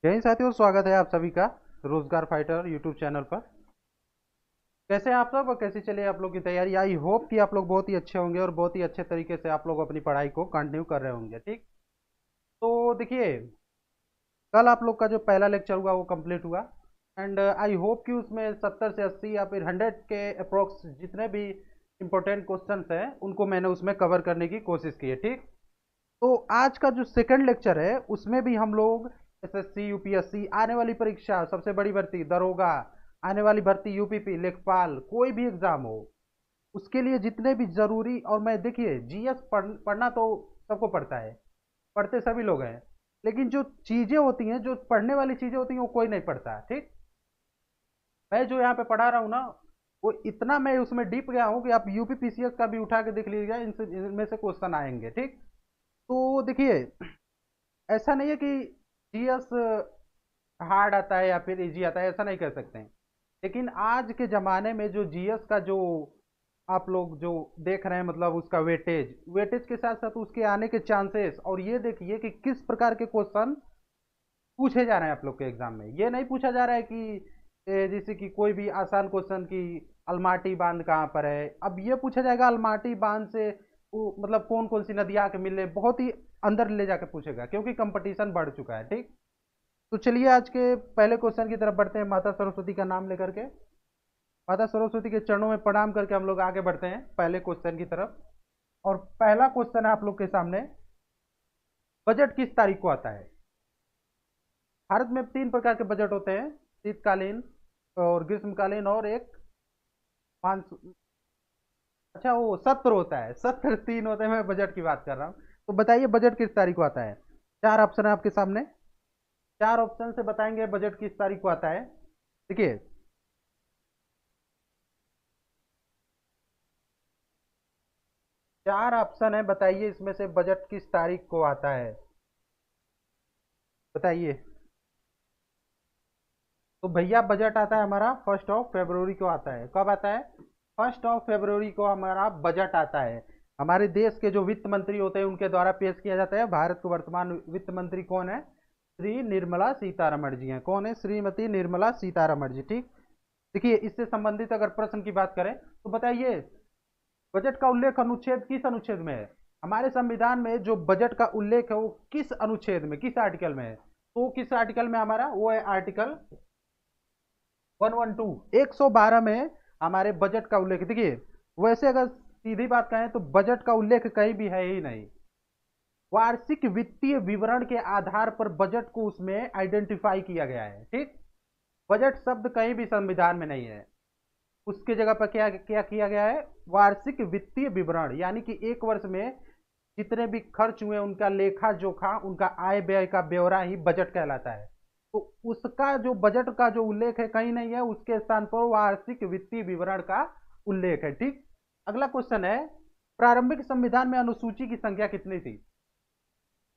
जय हिंद साथियों, स्वागत है आप सभी का रोजगार फाइटर यूट्यूब चैनल पर। कैसे हैं आप सब और कैसी चलिए आप लोग की तैयारी। आई होप कि आप लोग बहुत ही अच्छे होंगे और बहुत ही अच्छे तरीके से आप लोग अपनी पढ़ाई को कंटिन्यू कर रहे होंगे। ठीक, तो देखिए, कल आप लोग का जो पहला लेक्चर हुआ वो कंप्लीट हुआ एंड आई होप कि उसमें 70 से 80 या फिर 100 के अप्रोक्स जितने भी इंपॉर्टेंट क्वेश्चंस हैं उनको मैंने उसमें कवर करने की कोशिश की है। ठीक, तो आज का जो सेकंड लेक्चर है उसमें भी हम लोग एसएससी यूपीएससी आने वाली परीक्षा, सबसे बड़ी भर्ती दरोगा, आने वाली भर्ती यूपीपी लेखपाल, कोई भी एग्जाम हो उसके लिए जितने भी जरूरी, और मैं देखिए जीएस पढ़ना तो सबको पढ़ता है, पढ़ते सभी लोग हैं, लेकिन जो चीजें होती हैं, जो पढ़ने वाली चीजें होती हैं वो कोई नहीं पढ़ता। ठीक, मैं जो यहाँ पे पढ़ा रहा हूँ ना, वो इतना मैं उसमें डीप गया हूँ कि आप यूपी पीसीएस का भी उठा के देख लीजिएगा, इनमें से क्वेश्चन आएंगे। ठीक, तो देखिए, ऐसा नहीं है कि जीएस हार्ड आता है या फिर इजी आता है, ऐसा नहीं कह सकते हैं। लेकिन आज के ज़माने में जो जीएस का जो आप लोग जो देख रहे हैं, मतलब उसका वेटेज वेटेज के साथ साथ उसके आने के चांसेस, और ये देखिए कि किस प्रकार के क्वेश्चन पूछे जा रहे हैं आप लोग के एग्जाम में। ये नहीं पूछा जा रहा है कि जैसे कि कोई भी आसान क्वेश्चन की अलमाटी बांध कहाँ पर है, अब ये पूछा जाएगा अलमाटी बांध से मतलब कौन कौन सी नदियाँ के मिले, बहुत ही अंदर ले जाकर पूछेगा क्योंकि कंपटीशन बढ़ चुका है। ठीक, तो चलिए आज के पहले क्वेश्चन की तरफ बढ़ते हैं। माता सरस्वती का नाम लेकर के, माता सरस्वती के चरणों में प्रणाम करके हम लोग आगे बढ़ते हैं पहले क्वेश्चन की तरफ। और पहला क्वेश्चन है आप लोग के सामने, बजट किस तारीख को आता है? भारत में 3 प्रकार के बजट होते हैं, शीतकालीन और ग्रीष्मकालीन और एक मानसून, अच्छा वो सत्र होता है, सत्र 3 होते हैं, मैं बजट की बात कर रहा हूँ। तो बताइए बजट किस तारीख को आता है? 4 ऑप्शन है आपके सामने, 4 ऑप्शन से बताएंगे बजट किस तारीख को आता है। देखिए, 4 ऑप्शन है, बताइए इसमें से बजट किस तारीख को आता है, बताइए। तो भैया बजट आता है हमारा 1 फरवरी को आता है। कब आता है? 1 फरवरी को हमारा बजट आता है। हमारे देश के जो वित्त मंत्री होते हैं उनके द्वारा पेश किया जाता है। भारत के वर्तमान वित्त मंत्री कौन है? श्री निर्मला सीतारमण जी हैं। कौन है? श्रीमती निर्मला सीतारमण जी। ठीक, देखिए इससे संबंधित अगर प्रश्न की बात करें तो बताइए बजट का उल्लेख अनुच्छेद किस अनुच्छेद में है? हमारे संविधान में जो बजट का उल्लेख है वो किस अनुच्छेद में, किस आर्टिकल में है? तो किस आर्टिकल में हमारा? वो है आर्टिकल 112, 112 में हमारे बजट का उल्लेख। देखिए, वैसे अगर सीधी बात कहें तो बजट का उल्लेख कहीं भी है ही नहीं। वार्षिक वित्तीय विवरण के आधार पर बजट को उसमें आइडेंटिफाई किया गया है। ठीक, बजट शब्द कहीं भी संविधान में नहीं है। उसके जगह पर क्या क्या किया गया है? वार्षिक वित्तीय विवरण, यानी कि एक वर्ष में जितने भी खर्च हुए उनका लेखा जोखा, उनका आय व्यय का ब्यौरा ही बजट कहलाता है। तो उसका जो बजट का जो उल्लेख है कहीं नहीं है, उसके स्थान पर वार्षिक वित्तीय विवरण का उल्लेख है। ठीक, अगला क्वेश्चन है, प्रारंभिक संविधान में अनुसूची की संख्या कितनी थी?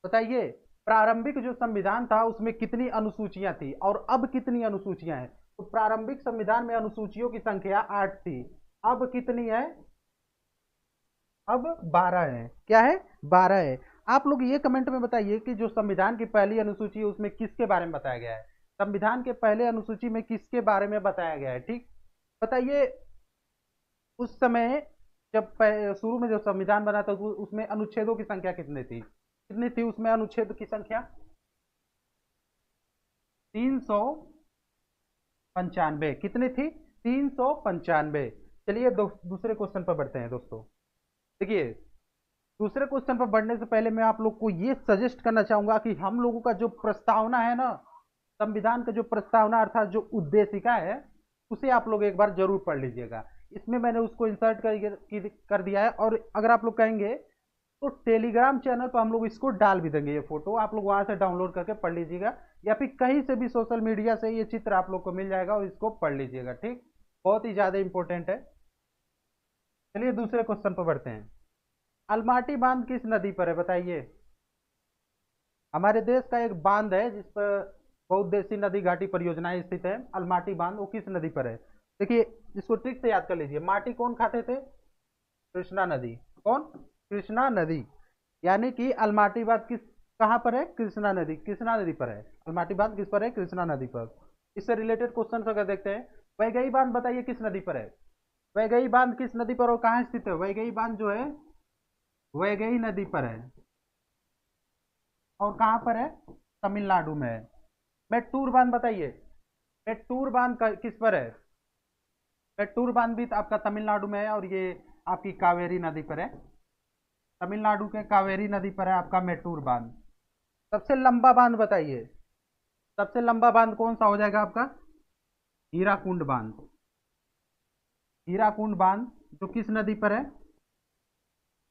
बताइए, प्रारंभिक जो संविधान था उसमें कितनी अनुसूचियां थी और अब कितनी अनुसूचियां हैं? तो प्रारंभिक संविधान में अनुसूचियों की संख्या 8 थी, अब कितनी है? अब 12 है। क्या है? 12 है। आप लोग ये कमेंट में बताइए कि जो संविधान की पहली अनुसूची है उसमें किसके बारे में बताया गया है? संविधान के पहले अनुसूची में किसके बारे में बताया गया है? ठीक, बताइए उस समय जब शुरू में जो संविधान बना था उसमें अनुच्छेदों की संख्या कितनी थी? कितनी थी उसमें अनुच्छेद की संख्या? 395। कितनी थी? 395। चलिए दूसरे क्वेश्चन पर बढ़ते हैं दोस्तों। देखिए, दूसरे क्वेश्चन पर बढ़ने से पहले मैं आप लोग को ये सजेस्ट करना चाहूंगा कि हम लोगों का जो प्रस्तावना है ना, संविधान का जो प्रस्तावना अर्थात जो उद्देशिका है, उसे आप लोग एक बार जरूर पढ़ लीजिएगा। इसमें मैंने उसको इंसर्ट कर दिया है, और अगर आप लोग कहेंगे तो टेलीग्राम चैनल पर हम लोग इसको डाल भी देंगे, ये फोटो आप लोग वहां से डाउनलोड करके पढ़ लीजिएगा, या फिर कहीं से भी सोशल मीडिया से ये चित्र आप लोग को मिल जाएगा और इसको पढ़ लीजिएगा। ठीक, बहुत ही ज्यादा इंपॉर्टेंट है। चलिए दूसरे क्वेश्चन पर बढ़ते हैं। अलमाटी बांध किस नदी पर है? बताइए। हमारे देश का एक बांध है जिस पर बहुउद्देशीय नदी घाटी परियोजनाएं स्थित है, अलमाटी बांध, वो किस नदी पर है? देखिए, इसको ट्रिक से याद कर लीजिए। माटी कौन खाते थे? कृष्णा नदी। कौन? कृष्णा नदी। यानी कि अलमाटी बांध किस कहाँ पर है? कृष्णा नदी, कृष्णा नदी पर है। अलमाटी बांध किस पर है? कृष्णा नदी पर। इससे रिलेटेड क्वेश्चन अगर देखते हैं, वैगई बांध बताइए किस नदी पर है? वैगई बांध किस नदी पर और कहाँ स्थित है? वैगई बांध जो है वैगई नदी पर है और कहाँ पर है? तमिलनाडु में है। मेट्टूर बांध बताइए, मेट्टूर बांध किस पर है? मेट्टूर बांध भी आपका तमिलनाडु में है और ये आपकी कावेरी नदी पर है। तमिलनाडु के कावेरी नदी पर है आपका मेट्टूर बांध। सबसे लंबा बांध बताइए, सबसे लंबा बांध कौन सा हो जाएगा आपका? हीराकुंड बांध। हीराकुंड बांध जो किस नदी पर है?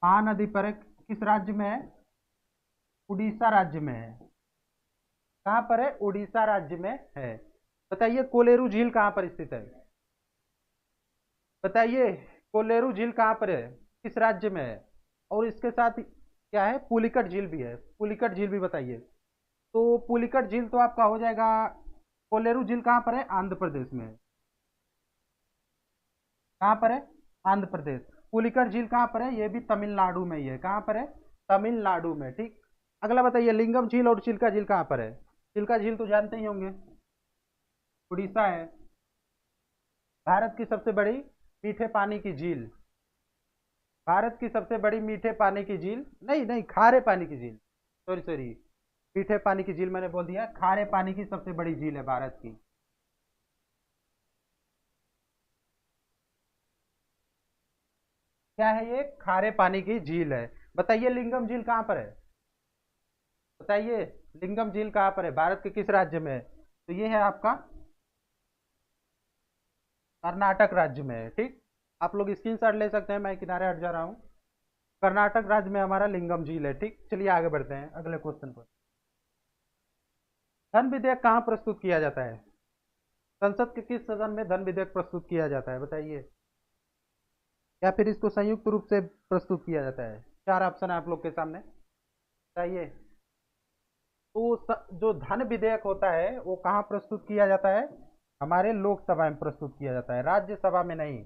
महानदी पर है। किस राज्य में है? उड़ीसा राज्य में है। कहाँ पर है? उड़ीसा राज्य में है। बताइए कोलेरू झील कहाँ पर स्थित है? बताइए कोलेरू झील कहाँ पर है, किस राज्य में है? और इसके साथ क्या है? पुलिकट झील भी है। पुलिकट झील भी बताइए। तो पुलिकट झील तो आपका हो जाएगा, कोलेरू झील कहाँ पर है? आंध्र प्रदेश में है। कहाँ पर है? आंध्र प्रदेश। पुलिकट झील कहाँ पर है? ये भी तमिलनाडु में ही है। कहाँ पर है? तमिलनाडु में। ठीक। अगला बताइए लिंगम झील और चिल्का झील कहाँ पर है? चिल्का झील तो जानते ही होंगे, उड़ीसा है। भारत की सबसे बड़ी मीठे पानी की झील, भारत की सबसे बड़ी मीठे पानी की झील, नहीं नहीं खारे पानी की झील, सॉरी सॉरी, मीठे पानी की झील मैंने बोल दिया। खारे पानी की सबसे बड़ी झील है भारत की। क्या है ये? खारे पानी की झील है। बताइए लिंगम झील कहाँ पर है? बताइए लिंगम झील कहाँ पर है, भारत के किस राज्य में है? तो ये है आपका कर्नाटक राज्य में है। ठीक। आप लोग स्क्रीनशॉट ले सकते हैं, मैं किनारे हट जा रहा हूँ। कर्नाटक राज्य में हमारा लिंगम झील है। ठीक। चलिए आगे बढ़ते हैं अगले क्वेश्चन पर। धन विधेयक कहाँ प्रस्तुत किया जाता है? संसद के किस सदन में धन विधेयक प्रस्तुत किया जाता है? बताइए। या फिर इसको संयुक्त रूप से प्रस्तुत किया जाता है? चार ऑप्शन है आप लोग के सामने, बताइए। तो जो धन विधेयक होता है वो कहाँ प्रस्तुत किया जाता है? हमारे लोकसभा में प्रस्तुत किया जाता है, राज्यसभा में नहीं।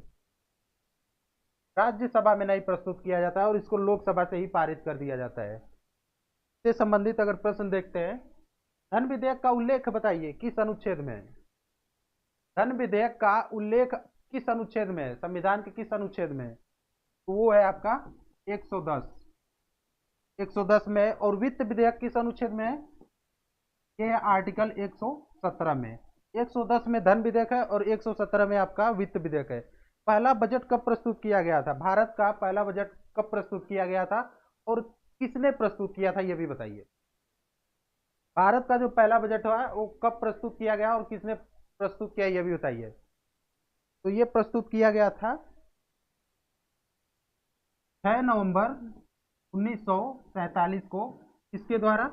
राज्यसभा में नहीं प्रस्तुत किया जाता है और इसको लोकसभा से ही पारित कर दिया जाता है। इससे संबंधित अगर प्रश्न देखते हैं, धन विधेयक का उल्लेख बताइए किस अनुच्छेद में है? धन विधेयक का उल्लेख किस अनुच्छेद में है? संविधान के किस अनुच्छेद में है? तो वो है आपका 110, 110 में। और वित्त विधेयक किस अनुच्छेद में है? ये है आर्टिकल 117 में। 110 में धन विधेयक है और 117 में आपका वित्त विधेयक है। पहला बजट कब प्रस्तुत किया गया था? भारत का पहला बजट कब प्रस्तुत किया गया था और किसने प्रस्तुत किया था ये भी बताइए। भारत का जो पहला बजट हुआ वो कब प्रस्तुत किया गया और किसने प्रस्तुत किया ये भी बताइए। तो ये प्रस्तुत किया गया था 6 नवंबर 1947 को। किसके द्वारा?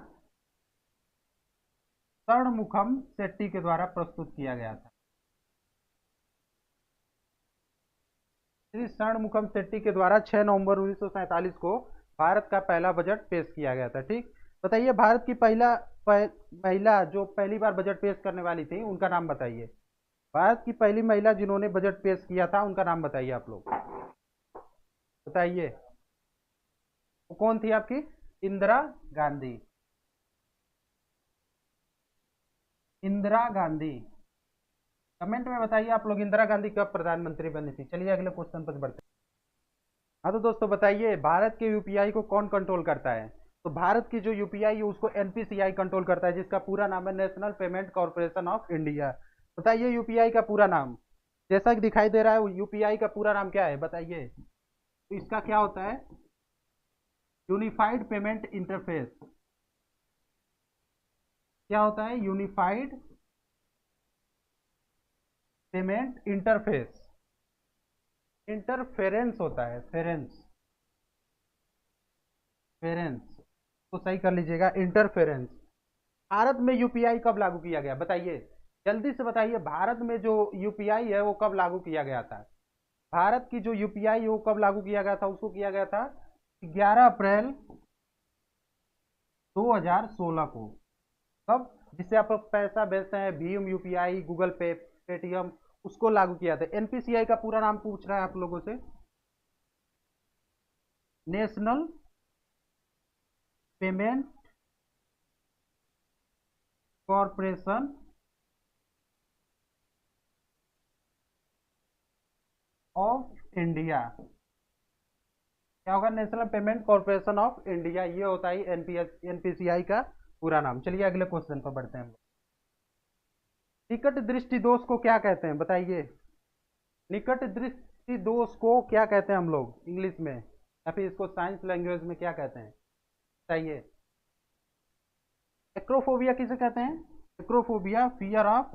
षणमुखम शेट्टी के द्वारा प्रस्तुत किया गया था। श्री षणमुखम शेट्टी के द्वारा 6 नवंबर 1947 को भारत का पहला बजट पेश किया गया था। ठीक। बताइए भारत की महिला जो पहली बार बजट पेश करने वाली थी उनका नाम बताइए। भारत की पहली महिला जिन्होंने बजट पेश किया था उनका नाम बताइए आप लोग, बताइए। वो कौन थी आपकी? इंदिरा गांधी। इंदिरा गांधी। कमेंट में बताइए आप लोग इंदिरा गांधी कब प्रधानमंत्री बनी थी। चलिए अगले क्वेश्चन पर बढ़ते हैं। हाँ तो दोस्तों बताइए भारत के यूपीआई को कौन कंट्रोल करता है? तो भारत की जो यूपीआई है उसको एनपीसीआई कंट्रोल करता है, जिसका पूरा नाम है national payment corporation of India. बताइए यूपीआई का पूरा नाम, जैसा कि दिखाई दे रहा है यूपीआई का पूरा नाम क्या है बताइए। तो इसका क्या होता है? Unified payment interface. क्या होता है? Unified payment interface. इंटरफेरेंस होता है, फेरेंस, फेरेंस तो सही कर लीजिएगा, इंटरफेरेंस। भारत में यूपीआई कब लागू किया गया बताइए, जल्दी से बताइए। भारत में जो यूपीआई है वो कब लागू किया गया था? भारत की जो यूपीआई है वो कब लागू किया गया था? उसको किया गया था 11 अप्रैल 2016 को। कब? जिससे आप पैसा भेजते हैं, भीम यूपीआई, गूगल पे, पेटीएम, उसको लागू किया था। एनपीसीआई का पूरा नाम पूछ रहा है आप लोगों से, national payment corporation of India. क्या होगा? National payment corporation of India. ये होता है एनपीसीआई का पूरा नाम। चलिए अगले क्वेश्चन पर बढ़ते हैं हम लोग। निकट दृष्टि दोष को क्या कहते हैं बताइए? निकट दृष्टि दोष को क्या कहते हैं हम लोग इंग्लिश में, या फिर इसको साइंस लैंग्वेज में क्या कहते हैं बताइए? एक्रोफोबिया किसे कहते हैं? Acrophobia fear of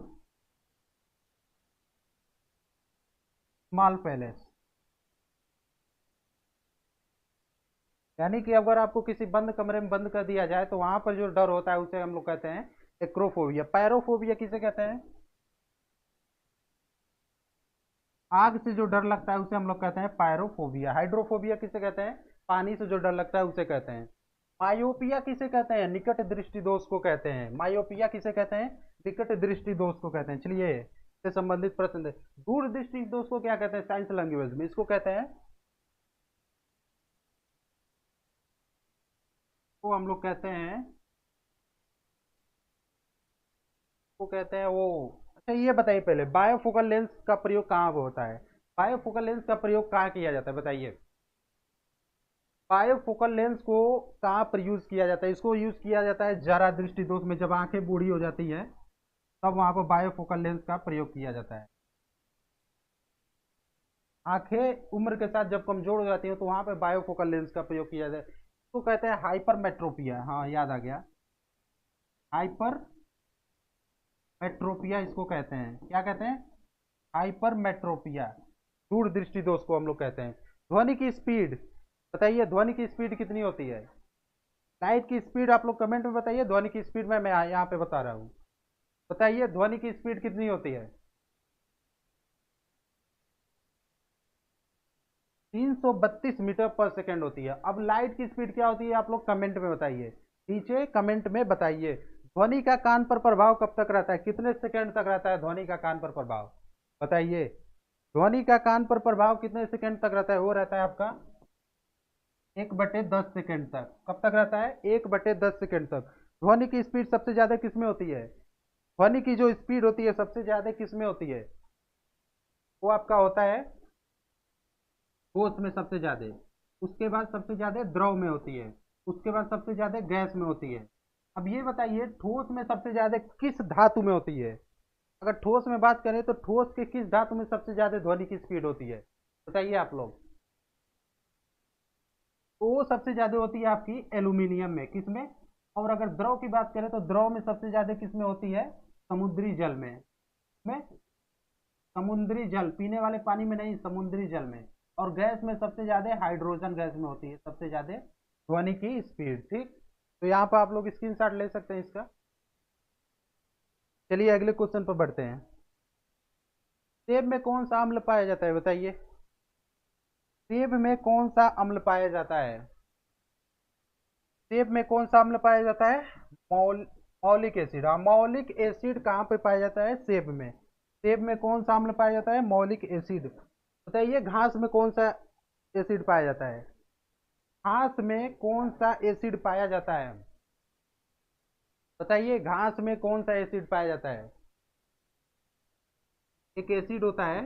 small palace. यानी कि अगर आपको किसी बंद कमरे में बंद कर दिया जाए तो वहां पर जो डर होता है उसे हम लोग कहते हैं एक्रोफोबिया। पैरोफोबिया किसे कहते हैं? आग से जो डर लगता है उसे हम लोग कहते हैं पायरोफोबिया। हाइड्रोफोबिया किसे कहते हैं? पानी से जो डर लगता है उसे कहते हैं। मायोपिया किसे कहते हैं? निकट दृष्टि दोष को कहते हैं। मायोपिया किसे कहते हैं? निकट दृष्टि दोष को कहते हैं। चलिए इससे संबंधित प्रश्न है। दूर दृष्टि दोष को क्या कहते हैं साइंस लैंग्वेज में? इसको कहते हैं, वो हम लोग कहते हैं, वो कहते हैं वो। अच्छा ये बताइए पहले, बायोफोकल लेंस का प्रयोग कहाँ होता है? बायोफोकल लेंस का प्रयोग कहाँ किया जाता है बताइए? बायोफोकल लेंस को कहाँ पर यूज किया जाता है? इसको यूज किया जाता है जरा दृष्टि दोष में। जब आंखें बूढ़ी हो जाती है तब वहां पर बायोफोकल लेंस का प्रयोग किया जाता है। आंखें उम्र के साथ जब कमजोर हो जाती है तो वहां पर बायोफोकल लेंस का प्रयोग किया जाता है। इसको कहते हैं हाइपरमेट्रोपिया। हाँ याद आ गया, हाइपर मेट्रोपिया इसको कहते हैं। क्या कहते हैं? हाइपरमेट्रोपिया। दूर दृष्टि दोष को हम लोग कहते हैं। ध्वनि की स्पीड बताइए, ध्वनि की स्पीड कितनी होती है? लाइट की स्पीड आप लोग कमेंट में बताइए। ध्वनि की स्पीड मैं यहाँ पे बता रहा हूँ। बताइए ध्वनि की स्पीड कितनी होती है? 332 मीटर पर सेकेंड होती है। अब लाइट की स्पीड क्या होती है आप लोग कमेंट में बताइए, नीचे कमेंट में बताइए। ध्वनि का कान पर प्रभाव कब तक रहता है? कितने सेकंड तक रहता है ध्वनि का कान पर प्रभाव बताइए? ध्वनि का कान पर प्रभाव कितने सेकंड तक रहता है? वो रहता है आपका 1/10 सेकंड तक। कब तक रहता है? 1/10 सेकंड तक। ध्वनि की स्पीड सबसे ज्यादा किस में होती है? ध्वनि की जो स्पीड होती है सबसे ज्यादा किस में होती है? वो आपका होता है ठोस में सबसे ज्यादा, उसके बाद सबसे ज्यादा द्रव में होती है, उसके बाद सबसे ज्यादा गैस में होती है। अब ये बताइए ठोस में सबसे ज्यादा किस धातु में होती है? अगर ठोस में बात करें तो ठोस के किस धातु में सबसे ज्यादा ध्वनि की स्पीड होती है बताइए आप लोग? तो वो सबसे ज्यादा होती है आपकी एल्यूमिनियम में। किसमें? और अगर द्रव की बात करें तो द्रव में सबसे ज्यादा किसमें होती है? समुद्री जल में समुद्री जल, पीने वाले पानी में नहीं, समुद्री जल में। और गैस में सबसे ज्यादा हाइड्रोजन गैस में होती है सबसे ज्यादा ध्वनि की स्पीड। ठीक, तो यहाँ पर आप लोग स्क्रीनशॉट ले सकते हैं इसका। चलिए अगले क्वेश्चन पर बढ़ते हैं। सेब में कौन सा अम्ल पाया जाता है बताइए? सेब में कौन सा अम्ल पाया जाता है? सेब में कौन सा अम्ल पाया जाता है? मौलिक एसिड। हाँ, मौलिक एसिड कहाँ पे पाया जाता है? सेब में। सेब में कौन सा अम्ल पाया जाता है? मौलिक एसिड। बताइए घास में कौन सा एसिड पाया जाता है? घास में कौन सा एसिड पाया जाता है? बताइए घास में कौन सा एसिड पाया जाता है? एक एसिड होता है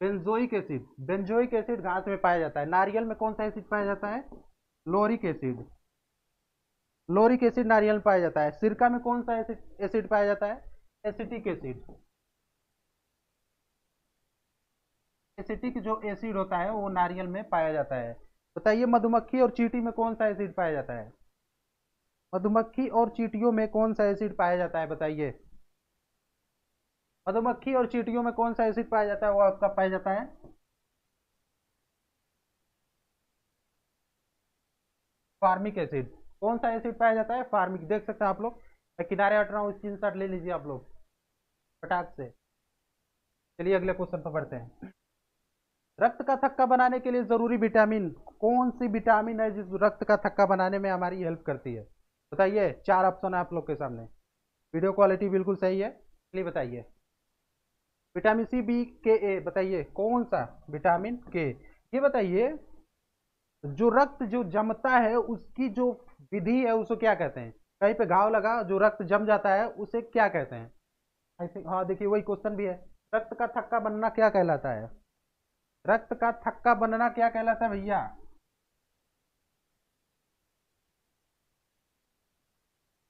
बेंजोइक एसिड। बेंजोइक एसिड घास में पाया जाता है। नारियल में कौन सा एसिड पाया जाता है? लोरिक एसिड। लोरिक एसिड नारियल में पाया जाता है। सिरका में कौन सा एसिड पाया जाता है? Acetic acid. एसिटिक जो एसिड होता है वो नारियल में पाया जाता है। बताइए मधुमक्खी और चींटी में कौन सा एसिड पाया जाता है? मधुमक्खी और चींटियों में कौन सा एसिड पाया जाता है बताइए? मधुमक्खी और चींटियों में कौन सा एसिड पाया जाता है? वो आपका पाया जाता है फार्मिक एसिड। कौन सा एसिड पाया जाता है? फार्मिक। देख सकते हैं आप लोग, मैं किनारे हट रहा हूँ, स्क्रीनशॉट ले लीजिए आप लोग फटाक से। चलिए अगले क्वेश्चन पर बढ़ते हैं। रक्त का थक्का बनाने के लिए जरूरी विटामिन, कौन सी विटामिन है जिस रक्त का थक्का बनाने में हमारी हेल्प करती है बताइए? 4 ऑप्शन है आप लोग के सामने। वीडियो क्वालिटी बिल्कुल सही है, चलिए बताइए। विटामिन सी, बी, के, ए। बताइए कौन सा? विटामिन के। ये बताइए जो रक्त जो जमता है उसकी जो विधि है उसको क्या कहते हैं? कहीं पे घाव लगा जो रक्त जम जाता है उसे क्या कहते हैं? आई थिंक, हाँ देखिए वही क्वेश्चन भी है। रक्त का थक्का बनना क्या कहलाता है? रक्त का थक्का बनना क्या कहलाता है भैया?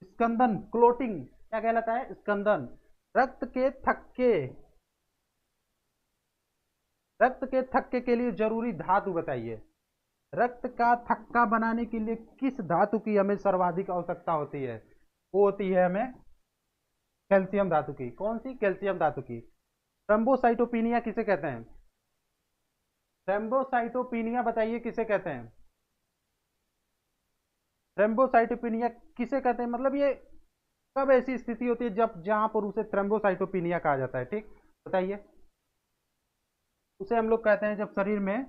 स्कंदन, क्लोटिंग क्या कहलाता है? स्कंदन। रक्त के थक्के, रक्त के थक्के के लिए जरूरी धातु बताइए। रक्त का थक्का बनाने के लिए किस धातु की हमें सर्वाधिक आवश्यकता होती है? वो होती है हमें कैल्शियम धातु की। कौन सी? कैल्शियम धातु की। थ्रोम्बोसाइटोपिनिया किसे कहते हैं? थ्रोम्बोसाइटोपिनिया बताइए किसे कहते हैं? थ्रोम्बोसाइटोपिनिया किसे कहते हैं, मतलब ये कब ऐसी स्थिति होती है जब जहां पर उसे थ्रोम्बोसाइटोपिनिया कहा जाता है? ठीक, बताइए। उसे हम लोग कहते हैं जब शरीर में,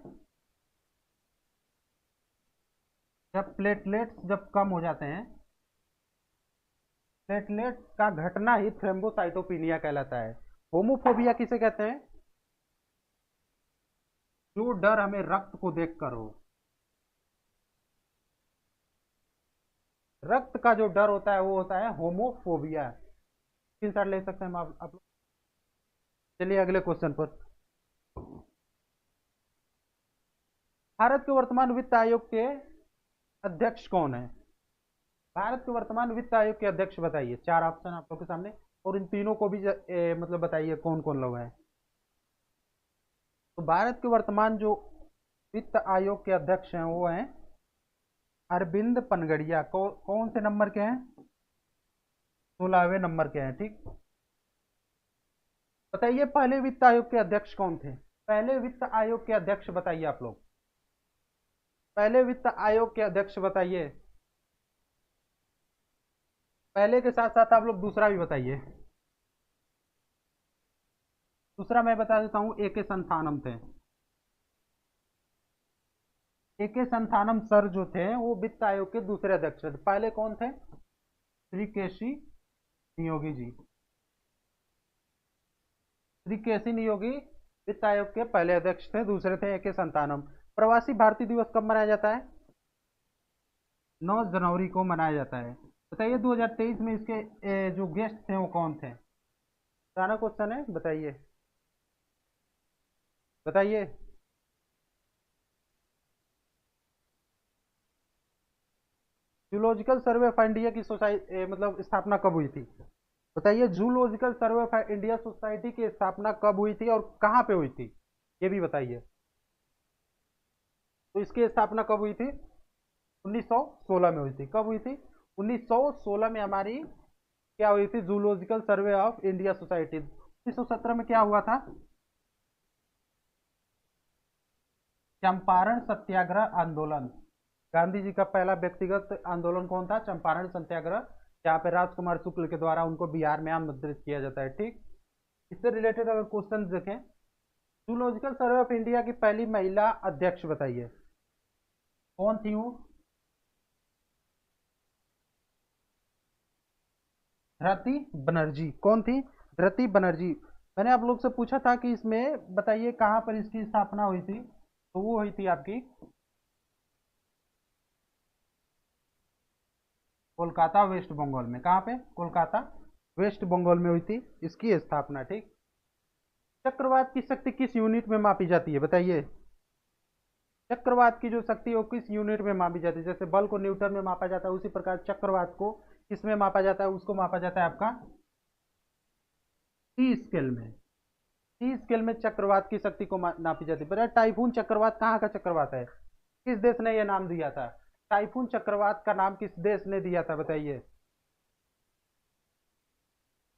जब प्लेटलेट्स जब कम हो जाते हैं, प्लेटलेट का घटना ही थ्रोम्बोसाइटोपिनिया कहलाता है। होमोफोबिया किसे कहते हैं? जो डर हमें रक्त को देखकर हो। रक्त का जो डर होता है वो होता है होमोफोबिया। स्क्रीनशॉट ले सकते हैं आप लोग। चलिए अगले क्वेश्चन पर। भारत के वर्तमान वित्त आयोग के अध्यक्ष कौन है? भारत के वर्तमान वित्त आयोग के अध्यक्ष बताइए। चार ऑप्शन आप लोग के सामने, और इन तीनों को भी मतलब बताइए कौन कौन लोग हैं। तो भारत के वर्तमान जो वित्त आयोग के अध्यक्ष हैं वो हैं अरविंद पनगड़िया। कौन से नंबर के हैं? 16वें नंबर के हैं। ठीक, बताइए पहले वित्त आयोग के अध्यक्ष कौन थे? पहले वित्त आयोग के अध्यक्ष बताइए आप लोग। पहले वित्त आयोग के अध्यक्ष बताइए। पहले के साथ साथ आप लोग दूसरा भी बताइए। दूसरा मैं बता देता हूं, ए के संथानम थे। ए के संथानम सर जो थे वो वित्त आयोग के दूसरे अध्यक्ष थे। पहले कौन थे? श्री केसी नियोगी जी। श्री केसी नियोगी वित्त आयोग के पहले अध्यक्ष थे। दूसरे थे ए के संतानम। प्रवासी भारतीय दिवस कब मनाया जाता है? 9 जनवरी को मनाया जाता है। बताइए 2023 में इसके जो गेस्ट थे वो कौन थे? पुराना क्वेश्चन है, बताइए बताइए। जूलॉजिकल सर्वे ऑफ इंडिया की सोसाइटी मतलब स्थापना कब हुई थी? बताइए zoological survey of India society की स्थापना कब हुई थी और कहाँ पे हुई थी, ये भी बताइए। तो इसकी स्थापना कब हुई थी? 1916 में हुई थी। कब हुई थी? 1916 में हमारी क्या हुई थी? Zoological survey of India society. 1917 में क्या हुआ था? चंपारण सत्याग्रह आंदोलन। गांधी जी का पहला व्यक्तिगत आंदोलन कौन था? चंपारण सत्याग्रह, जहाँ पे राजकुमार शुक्ल के द्वारा उनको बिहार में आमंत्रित किया जाता है। ठीक, इससे रिलेटेड अगर क्वेश्चन देखें, जूलॉजिकल सर्वे ऑफ इंडिया की पहली महिला अध्यक्ष बताइए, कौन थी वो? धृति बनर्जी। कौन थी? धृति बनर्जी। मैंने आप लोग से पूछा था कि इसमें बताइए कहाँ पर इसकी स्थापना हुई थी, तो वो हुई थी आपकी कोलकाता वेस्ट बंगाल में। कहाँ पे? कोलकाता वेस्ट बंगाल में हुई थी इसकी स्थापना। ठीक, चक्रवात की शक्ति किस यूनिट में मापी जाती है बताइए? चक्रवात की जो शक्ति है वो किस यूनिट में मापी जाती है? जैसे बल को न्यूटन में मापा जाता है उसी प्रकार चक्रवात को किसमें मापा जाता है? उसको मापा जाता है आपका टी स्केल में। टी स्केल में चक्रवात की शक्ति को नापी जाती है। टाइफून चक्रवात कहाँ का चक्रवात है? किस देश ने यह नाम दिया था? टाइफून चक्रवात का नाम किस देश ने दिया था बताइए?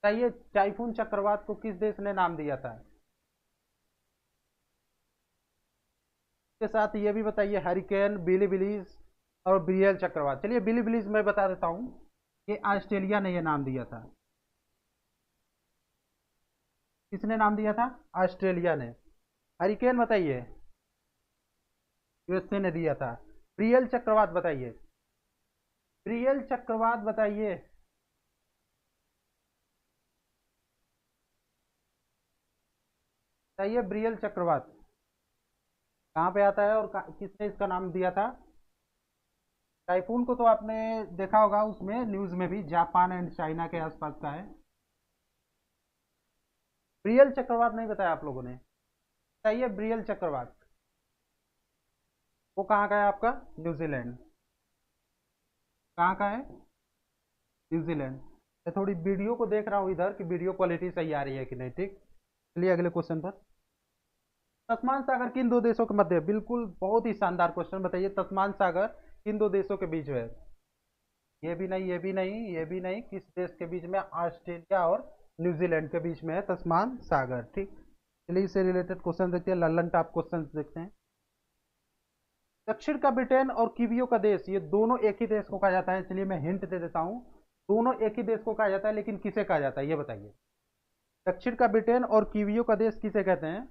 बताइए टाइफून चक्रवात को किस देश ने नाम दिया था? के साथ ये भी बताइए हरिकेन, बिलीबिलीज और ब्रियल चक्रवात। चलिए बिलीबिलीज मैं बता देता हूं, ये ऑस्ट्रेलिया ने ये नाम दिया था। किसने नाम दिया था? ऑस्ट्रेलिया ने। हरिकेन बताइए, यूएसए ने दिया था। ब्रियल चक्रवात बताइए, ब्रियल चक्रवात बताइए। बताइए ब्रियल चक्रवात कहाँ पे आता है और किसने इसका नाम दिया था? टाइफून को तो आपने देखा होगा उसमें न्यूज में भी, जापान एंड चाइना के आसपास का है। ब्रियल चक्रवात नहीं बताया आप लोगों ने, बताइए ब्रियल चक्रवात वो कहाँ का है आपका? न्यूजीलैंड। कहाँ का है? न्यूजीलैंड। मैं थोड़ी वीडियो को देख रहा हूँ इधर कि वीडियो क्वालिटी सही आ रही है कि नहीं। ठीक, चलिए अगले क्वेश्चन पर। तस्मान सागर किन दो देशों के मध्य है? बिल्कुल बहुत ही शानदार क्वेश्चन। बताइए तस्मान सागर किन दो देशों के बीच है? ये भी नहीं, ये भी नहीं, ये भी नहीं। किस देश के बीच में? ऑस्ट्रेलिया और न्यूजीलैंड के बीच में है तस्मान सागर। ठीक, चलिए इससे रिलेटेड क्वेश्चन देखते हैं, लल्लन टॉप क्वेश्चन देखते हैं। दक्षिण का ब्रिटेन और कीवियो का देश, ये दोनों एक ही देश को कहा जाता है। चलिए मैं हिंट दे देता हूँ, दोनों एक ही देश को कहा जाता है, लेकिन किसे कहा जाता है ये बताइए। दक्षिण का ब्रिटेन और कीवियो का देश किसे कहते हैं?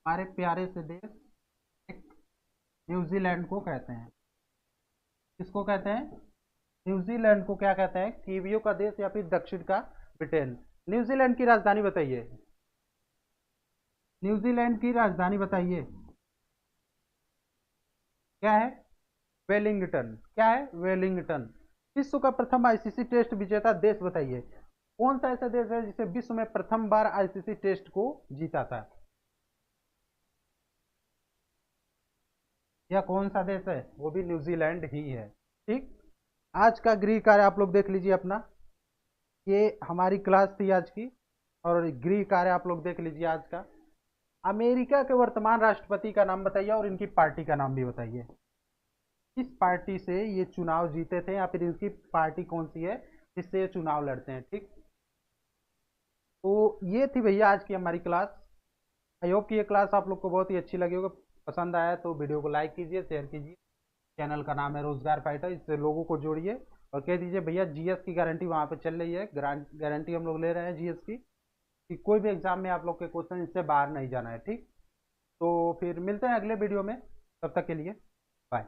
हमारे प्यारे से देश एक न्यूजीलैंड को कहते हैं। किसको कहते हैं? न्यूजीलैंड को क्या कहते हैं? कीवियो का देश या फिर दक्षिण का ब्रिटेन। न्यूजीलैंड की राजधानी बताइए, न्यूजीलैंड की राजधानी बताइए क्या है? वेलिंगटन। क्या है? वेलिंगटन। विश्व का प्रथम आईसीसी टेस्ट विजेता देश बताइए। कौन सा ऐसा देश है जिसे विश्व में प्रथम बार आईसीसी टेस्ट को जीता था? यह कौन सा देश है? वो भी न्यूजीलैंड ही है। ठीक, आज का गृह कार्य आप लोग देख लीजिए अपना, ये हमारी क्लास थी आज की, और गृह कार्य आप लोग देख लीजिए आज का। अमेरिका के वर्तमान राष्ट्रपति का नाम बताइए और इनकी पार्टी का नाम भी बताइए। किस पार्टी से ये चुनाव जीते थे, या फिर इनकी पार्टी कौन सी है जिससे ये चुनाव लड़ते हैं। ठीक, तो ये थी भैया आज की हमारी क्लास। आई होप कि ये क्लास आप लोग को बहुत ही अच्छी लगी होगी। पसंद आया तो वीडियो को लाइक कीजिए, शेयर कीजिए। चैनल का नाम है रोजगार फाइटर, इससे लोगों को जोड़िए और कह दीजिए भैया जीएस की गारंटी वहाँ पे चल रही है। गारंटी हम लोग ले रहे हैं जीएस की, कि कोई भी एग्जाम में आप लोग के क्वेश्चन इससे बाहर नहीं जाना है। ठीक, तो फिर मिलते हैं अगले वीडियो में, तब तक के लिए बाय।